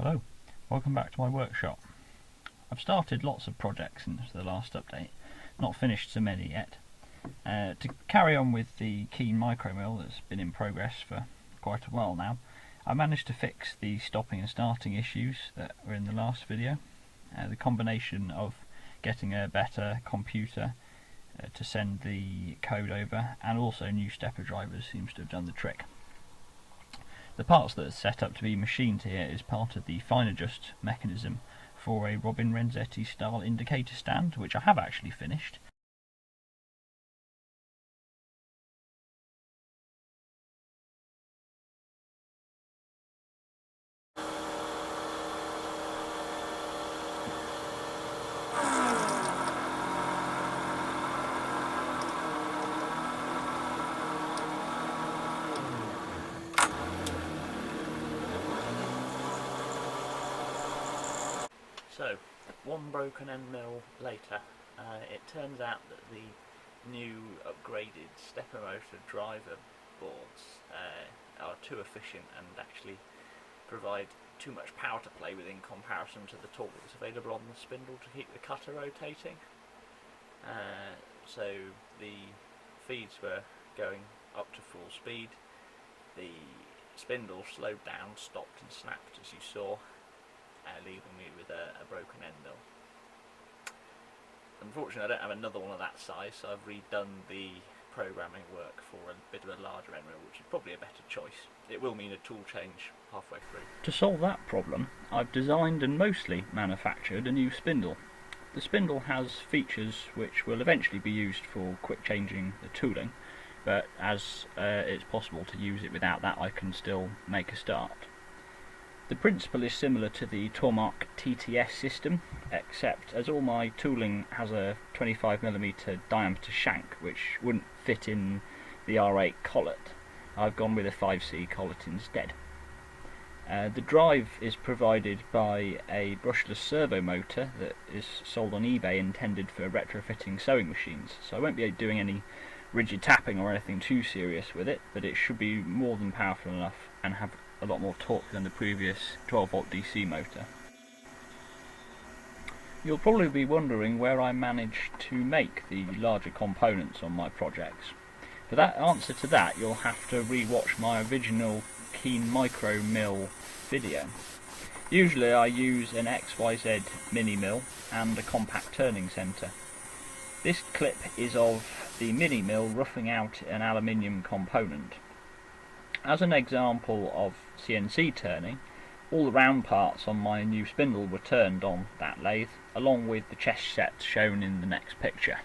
Hello, welcome back to my workshop. I've started lots of projects since the last update, not finished so many yet. To carry on with the Keen micro mill that's been in progress for quite a while now, I managed to fix the stopping and starting issues that were in the last video. The combination of getting a better computer to send the code over and also new stepper drivers seems to have done the trick. The parts that are set up to be machined here is part of the fine adjust mechanism for a Robin Renzetti style indicator stand, which I have actually finished. So, one broken end mill later, it turns out that the new upgraded stepper motor driver boards are too efficient and actually provide too much power to play with in comparison to the torque that's available on the spindle to keep the cutter rotating. So the feeds were going up to full speed, the spindle slowed down, stopped and snapped as you saw, leaving me with a broken end mill. Unfortunately I don't have another one of that size, so I've redone the programming work for a bit of a larger end mill, which is probably a better choice. It will mean a tool change halfway through. To solve that problem, I've designed and mostly manufactured a new spindle. The spindle has features which will eventually be used for quick changing the tooling, but as it's possible to use it without that, I can still make a start. The principle is similar to the Tormach TTS system, except as all my tooling has a 25mm diameter shank, which wouldn't fit in the R8 collet, I've gone with a 5C collet instead. The drive is provided by a brushless servo motor that is sold on eBay, intended for retrofitting sewing machines, so I won't be doing any rigid tapping or anything too serious with it, but it should be more than powerful enough and have a lot more torque than the previous 12V DC motor. You'll probably be wondering where I managed to make the larger components on my projects. For that answer to that, you'll have to re-watch my original Keen micro mill video. Usually I use an XYZ mini mill and a compact turning centre. This clip is of the mini mill roughing out an aluminium component. As an example of CNC turning, all the round parts on my new spindle were turned on that lathe, along with the chest sets shown in the next picture.